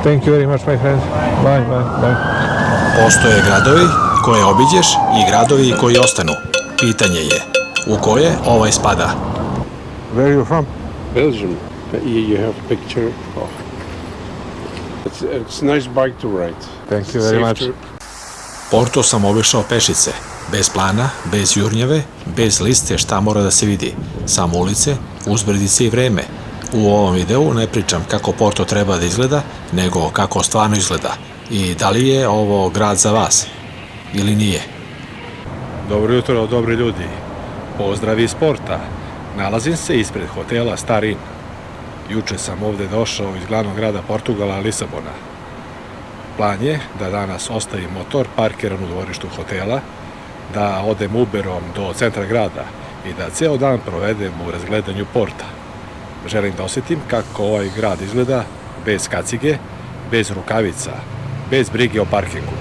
Thank you very much, my friend. Bye, bye, bye. Postoje gradovi koje obiđeš i gradovi koji ostanu. Pitanje je, u koje ovaj spada? Where are you from? Belgium. You have a picture. Oh. It's a nice bike to ride. Thank you very much. Porto sam obišao pešice, bez plana, bez jurnjave, bez liste šta mora da se vidi, samo ulice, uzbrdice i vreme. U ovom videu ne pričam kako Porto treba da izgleda, nego kako stvarno izgleda i da li je ovo grad za vas ili nije. Dobro jutro, dobri ljudi. Pozdrav iz Porta. Nalazim se ispred hotela Starin. Juče sam ovde došao iz glavnog grada Portugala, Lisabona. Plan je da danas ostavim motor parkiran u dvorištu hotela, da odem Uberom do centra grada i da ceo dan provedem u razgledanju Porta. Želim da osjetim kako ovaj grad izgleda bez kacige, bez rukavica, bez brige o parkingu.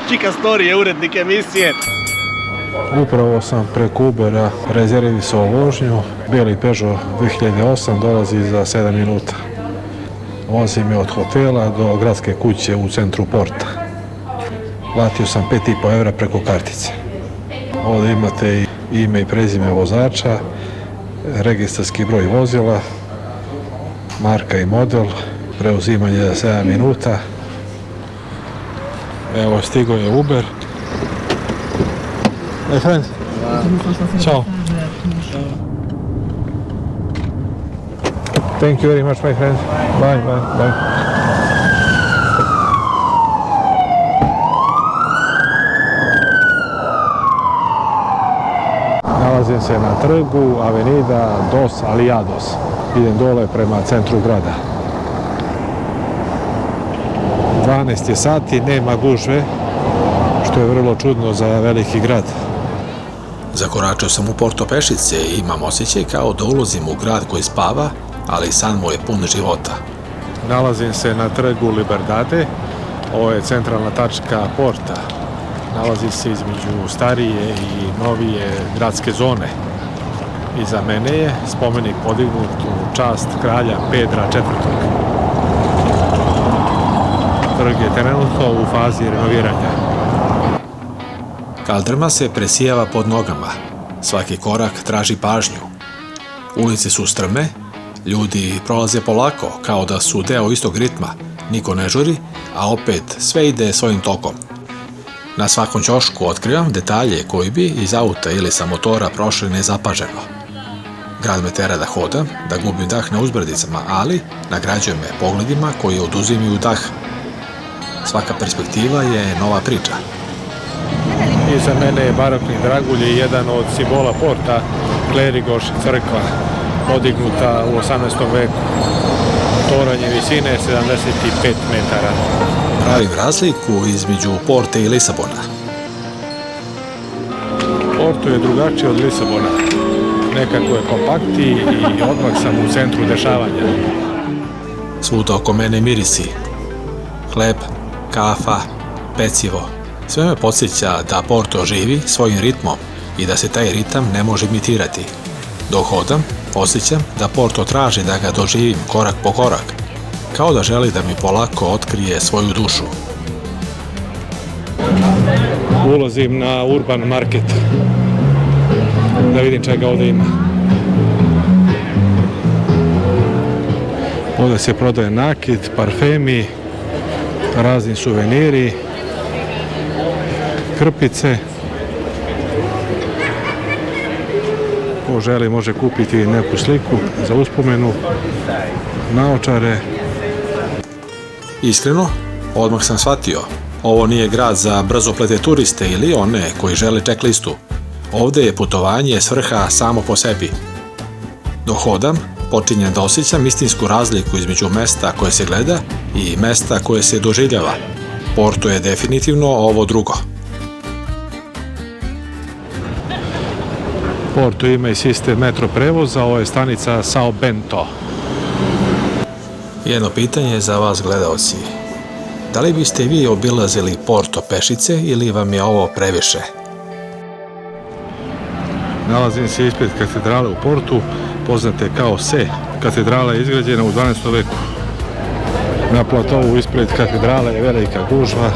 Čika Story je urednik emisije. Upravo sam preko Ubera rezervisao vožnju. Bijeli Peugeot 2008 dolazi za 7 minuta. Vozi me od hotela do gradske kuće u centru Porta. Platio sam 5,5 evra preko kartice. Ovdje imate ime i prezime vozača, registarski broj vozila, marka i model, preuzimanje za 7 minuta. Evo, stigo je Uber. Hey friend. Ciao. Thank you very much, my friend. Bye, bye, bye. Nalazim se na trgu Avenida Dos Aliados. Idem dole prema centru grada. 12 je sati, nema gužve, što je vrlo čudno za veliki grad. Zakoračio sam u Porto pešice i imam osjećaj kao da ulazim u grad koji spava, ali san mu je pun života. Nalazim se na trgu Liberdade, ovo je centralna tačka Porta. Nalazi se između starije i novije gradske zone. Iza mene je spomenik podignut u čast kralja Pedra IV. Trg je trenutno u fazi renoviranja. Kaldrma se presijava pod nogama. Svaki korak traži pažnju. Ulice su strme, ljudi prolaze polako, kao da su deo istog ritma. Niko ne žuri, a opet sve ide svojim tokom. Na svakom ćošku otkrivam detalje koji bi iz auta ili sa motora prošli nezapaženo. Grad me tera da hodam, da gubim dah na uzbrdicama, ali nagrađuje me pogledima koji oduzimaju dah. Svaka perspektiva je nova priča. Iza mene je barokni dragulj i jedan od simbola Porta, Klerigoš crkva, podignuta u 18. veku. Toranj visine 75 metara. Pravim razliku između Porte i Lisabona. Porto je drugačiji od Lisabona. Nekako je kompaktiji i odmah sam u centru dešavanja. Svuda oko mene mirisi. Hleb, kafa, pecivo. Sve me podsjeća da Porto živi svojim ritmom i da se taj ritam ne može imitirati. Dok hodam, osjećam da Porto traži da ga doživim korak po korak, kao da želi da mi polako otkrije svoju dušu. Ulazim na Urban Market da vidim čega ovdje ima. Ovdje se prodaje nakit, parfemi, razni suveniri, krpice. Ko želi može kupiti neku sliku za uspomenu, naočare. Iskreno, odmah sam shvatio, ovo nije grad za brzoplete turiste ili one koji žele checklistu. Ovdje je putovanje svrha samo po sebi. Dok hodam, počinjem da osjećam istinsku razliku između mesta koje se gleda i mesta koje se doživljava. Porto je definitivno ovo drugo. Porto ima i sistem metro prevoza, ovo je stanica Sao Bento. Jedno pitanje za vas gledaoci. Da li biste vi obilazili Porto pešice ili vam je ovo previše? Nalazim se ispred katedrale u Portu, poznate kao Se. Katedrala je izgrađena u 12. veku. Na platovu ispred katedrale je velika gužva.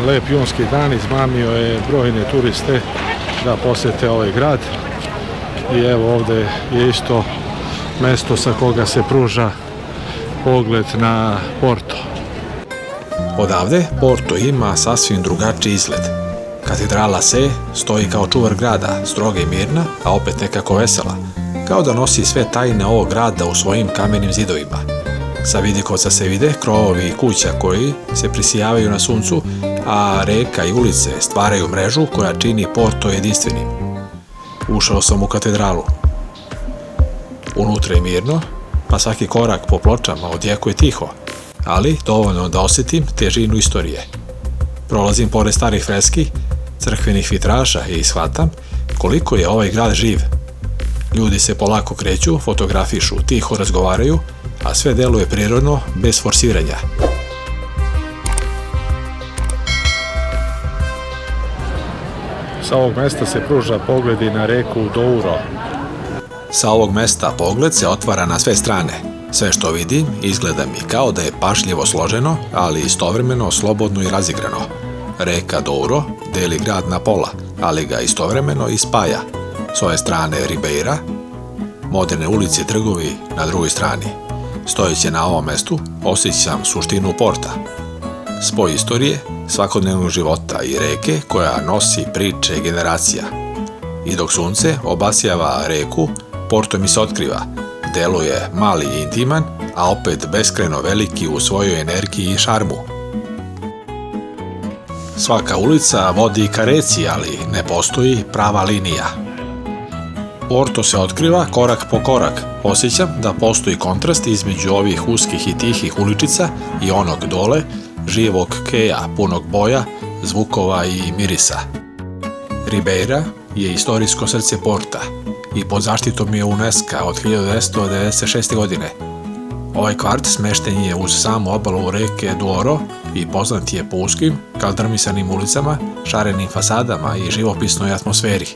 Lep junski dan izmamio je brojne turiste da posete ovaj grad. I evo ovde je isto mesto sa koga se pruža pogled na Porto. Odavde Porto ima sasvim drugačiji izgled. Katedrala Se stoji kao čuvar grada, stroga i mirna, a opet nekako vesela, kao da nosi sve tajne ovog grada u svojim kamenim zidovima. Sa vidikovca se vide krovovi kuća koji se prisijavaju na suncu, a reka i ulice stvaraju mrežu koja čini Porto jedinstvenim. Ušao sam u katedralu. Unutra je mirno, pa svaki korak po pločama odjekuje tiho, ali dovoljno da osjetim težinu istorije. Prolazim pored starih freski, crkvenih vitraža i shvatam koliko je ovaj grad živ. Ljudi se polako kreću, fotografišu, tiho razgovaraju, a sve deluje prirodno, bez forsiranja. Sa ovog mesta se pruža pogledi na reku Douro. Sa ovog mesta pogled se otvara na sve strane. Sve što vidim izgleda mi kao da je pašljivo složeno, ali istovremeno slobodno i razigrano. Reka Douro deli grad na pola, ali ga istovremeno i spaja. S ove strane Ribeira, moderne ulice i trgovi na drugoj strani. Stojeći na ovom mestu, osjećam suštinu Porta. Spoj istorije, svakodnevnog života i reke koja nosi priče generacija. I dok sunce obasjava reku, Porto mi se otkriva. Deluje mali i intiman, a opet beskrajno veliki u svojoj energiji i šarmu. Svaka ulica vodi ka reci, ali ne postoji prava linija. Porto se otkriva korak po korak. Osjećam da postoji kontrast između ovih uskih i tihih uličica i onog dole, živog keja, punog boja, zvukova i mirisa. Ribeira je istorijsko srce Porta i pod zaštitom je UNESCO od 1996. godine. Ovaj kvart smešten je uz samu obalu reke Douro i poznat je po uskim, kaldrmisanim ulicama, šarenim fasadama i živopisnoj atmosferi.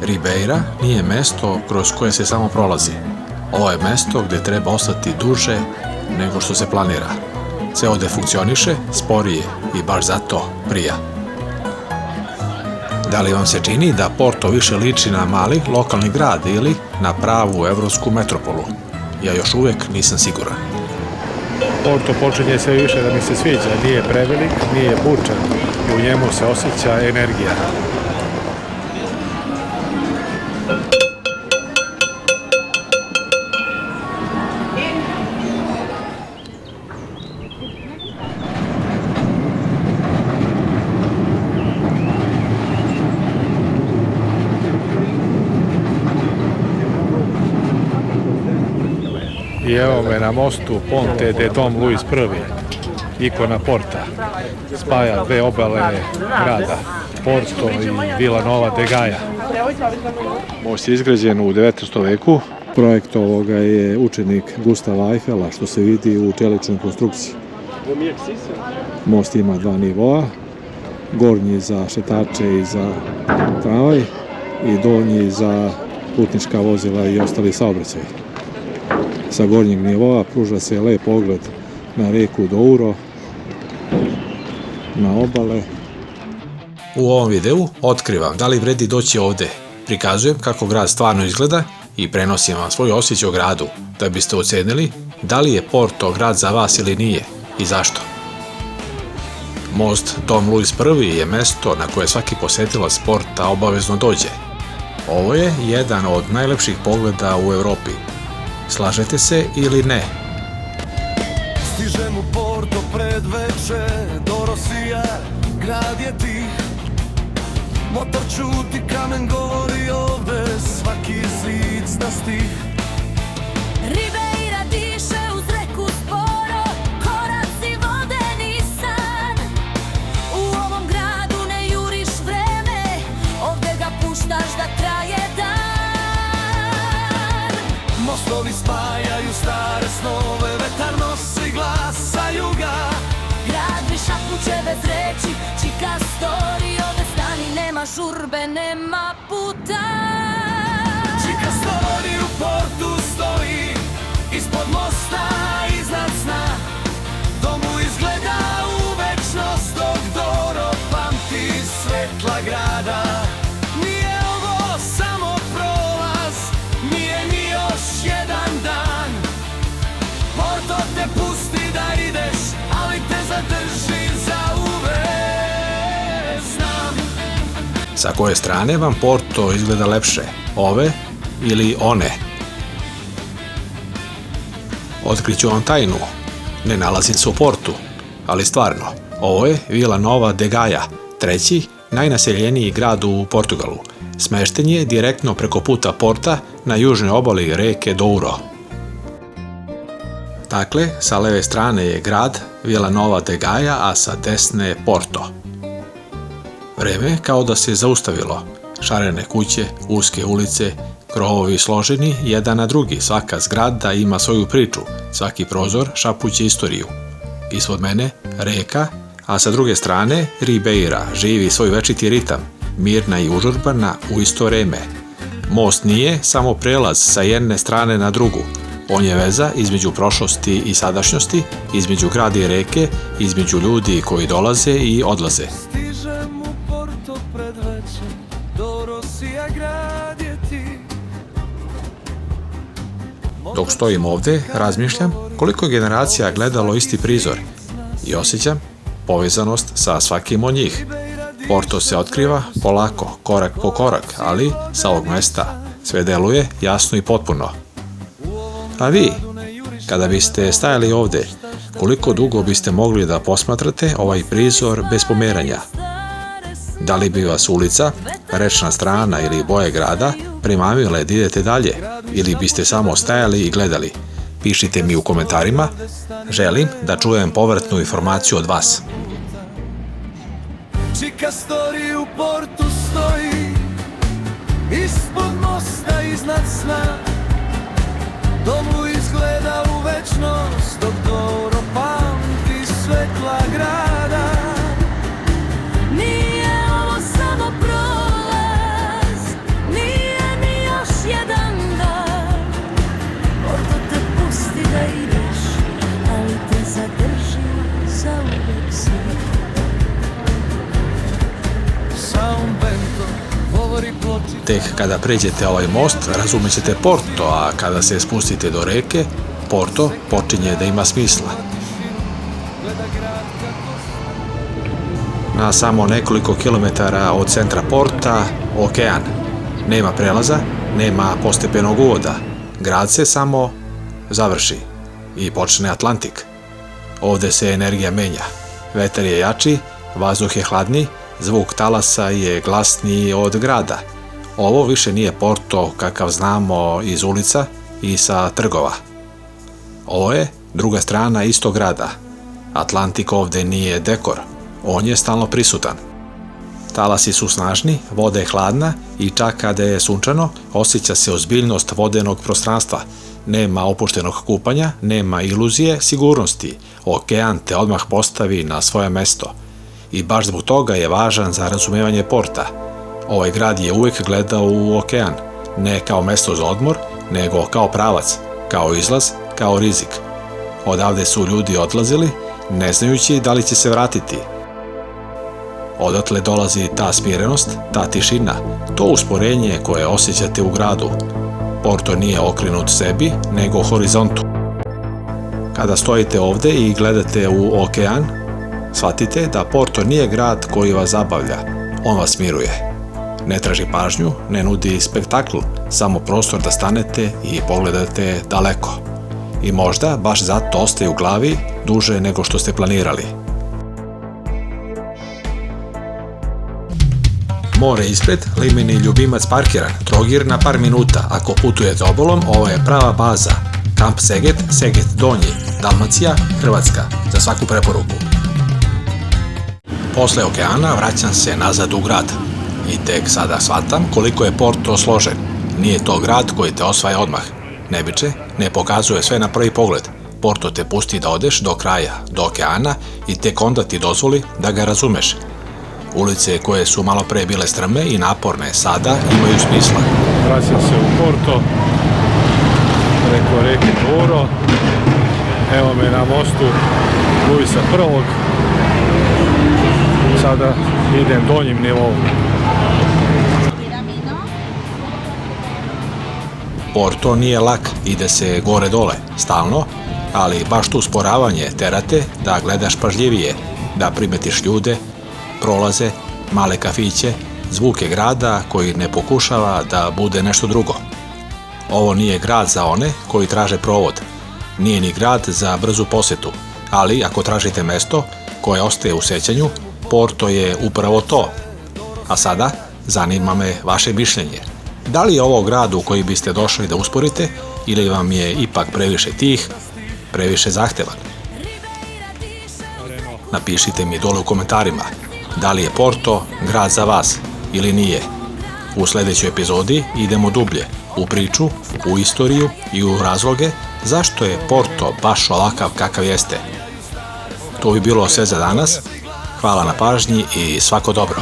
Ribeira nije mesto kroz koje se samo prolazi. Ovo je mesto gde treba ostati duže nego što se planira. Sve ovde funkcioniše sporije i baš zato prija. Da li vam se čini da Porto više liči na mali lokalni grad ili na pravu evropsku metropolu? Ja još uvek nisam siguran. Porto počinje sve više da mi se sviđa. Nije prevelik, nije bučan i u njemu se osjeća energija. I evo me na mostu Ponte de Dom Luis I, ikona Porta. Spaja dve obale grada, Porto i Vila Nova de Gaia. Most je izgrađen u 19. veku. Projekt ovoga je učenik Gustava Eiffela, što se vidi u čeličnoj konstrukciji. Most ima dva nivoa, gornji za šetače i za tramvaj i donji za putnička vozila i ostali saobraćaj. Sa gornjeg nivoa pruža se lep pogled na reku Douro, na obale. U ovom videu otkrivam da li vredi doći ovde. Prikazujem kako grad stvarno izgleda i prenosim vam svoj osjećaj o gradu, da biste ocenili da li je Porto grad za vas ili nije i zašto. Most Dom Luis I je mesto na koje svaki posetilac Porta obavezno dođe. Ovo je jedan od najlepših pogleda u Evropi. Slažete se ili ne? Stižem u Porto pred veče, do Rosija, grad je tih. Motor čuti, kamen govori ovde, svaki zid zna stih. Ribeira diše uz reku sporo, koraci vodeni san. U ovom gradu ne juriš vreme, ovde ga puštaš da traje dan. bez reči. Čika story, ovde stani, nema žurbe, nema puta. Čika story u portu stoji, ispod mosta, iznad sna. Dom mu izgleda u večnost, dok Doro pamti svetla grada. Nije ovo samo prolaz, nije ni još jedan dan. Porto te pusti da ideš, ali te zadrži za uvek, znam. Sa koje strane vam Porto izgleda lepše? Ove ili one? Otkriću vam tajnu. Ne nalazim se u Portu, ali stvarno, ovo je Vila Nova de Gaia, treći najnaseljeniji grad u Portugalu. Smešten je direktno preko puta Porta na južnoj obali reke Douro. Dakle, sa leve strane je grad Vila Nova de Gaia, a sa desne Porto. Vreme kao da se zaustavilo. Šarene kuće, uske ulice, krovovi složeni jedan na drugi, svaka zgrada ima svoju priču, svaki prozor šapuće istoriju. Ispod mene reka, a sa druge strane Ribeira živi svoj večiti ritam, mirna i užurbana u isto vreme. Most nije samo prelaz sa jedne strane na drugu, on je veza između prošlosti i sadašnjosti, između grada i reke, između ljudi koji dolaze i odlaze. Stižem u Porto pred večer, Dorosija grad je ti. Dok stojim ovde, razmišljam koliko je generacija gledalo isti prizor i osjećam povezanost sa svakim od njih. Porto se otkriva polako, korak po korak, ali sa ovog mesta sve deluje jasno i potpuno. A vi, kada biste stajali ovde, koliko dugo biste mogli da posmatrate ovaj prizor bez pomeranja? Da li bi vas ulica, rečna strana ili boje grada primamile da idete dalje ili biste samo stajali i gledali? Pišite mi u komentarima, želim da čujem povratnu informaciju od vas. Čika story u Portu stoji, ispod mosta, iznad sna. Dom mu izgleda u večnost, dok Doro pamti svetla grada. Nije ovo samo prolaz, nije ni još jedan dan. Porto te pusti da ideš, ali te zadrži za uvek sve. Sound Bento govori pločica. Tek kada pređete ovaj most, razumećete Porto, a kada se spustite do reke, Porto počinje da ima smisla. Na samo nekoliko kilometara od centra Porta, okean. Nema prelaza, nema postepenog uvoda. Grad se samo završi i počne Atlantik. Ovde se energija menja. Vetar je jači, vazduh je hladniji, zvuk talasa je glasniji od grada. Ovo više nije Porto kakav znamo iz ulica i sa trgova. Ovo je druga strana istog grada. Atlantik ovde nije dekor, on je stalno prisutan. Talasi su snažni, voda je hladna i čak kada je sunčano, osjeća se ozbiljnost vodenog prostranstva. Nema opuštenog kupanja, nema iluzije sigurnosti. Okean te odmah postavi na svoje mesto. I baš zbog toga je važan za razumevanje Porta. Ovaj grad je uvek gledao u okean, ne kao mesto za odmor, nego kao pravac, kao izlaz, kao rizik. Odavde su ljudi odlazili, ne znajući da li će se vratiti. Odatle dolazi ta smirenost, ta tišina, to usporenje koje osjećate u gradu. Porto nije okrenut sebi, nego horizontu. Kada stojite ovde i gledate u okean, shvatite da Porto nije grad koji vas zabavlja, on vas miruje. Ne traži pažnju, ne nudi spektakl, samo prostor da stanete i pogledate daleko. I možda baš zato ostaje u glavi duže nego što ste planirali. More ispred, limeni ljubimac parkiran, Trogir na par minuta. Ako putujete obalom, ovo je prava baza. Kamp Seget, Seget Donji, Dalmacija, Hrvatska. Za svaku preporuku. Posle okeana vraćam se nazad u grad. I tek sada shvatam koliko je Porto složen. Nije to grad koji te osvaja odmah. Nebiče ne pokazuje sve na prvi pogled. Porto te pusti da odeš do kraja, do okeana i tek onda ti dozvoli da ga razumeš. Ulice koje su malo pre bile strme i naporne sada imaju smisla. Vraćam se u Porto, preko reke Douro. Evo me na mostu Luisa I. Sada idem donjim nivom. Porto nije lak, ide se gore-dole, stalno, ali baš tu sporavanje terate da gledaš pažljivije, da primetiš ljude, prolaze, male kafiće, zvuke grada koji ne pokušava da bude nešto drugo. Ovo nije grad za one koji traže provod, nije ni grad za brzu posetu, ali ako tražite mesto koje ostaje u sećanju, Porto je upravo to. A sada, zanima me vaše mišljenje. Da li je ovo grad u koji biste došli da usporite ili vam je ipak previše tih, previše zahtevan? Napišite mi dole u komentarima da li je Porto grad za vas ili nije. U sljedećoj epizodi idemo dublje u priču, u istoriju i u razloge zašto je Porto baš ovakav kakav jeste. To bi bilo sve za danas. Hvala na pažnji i svako dobro.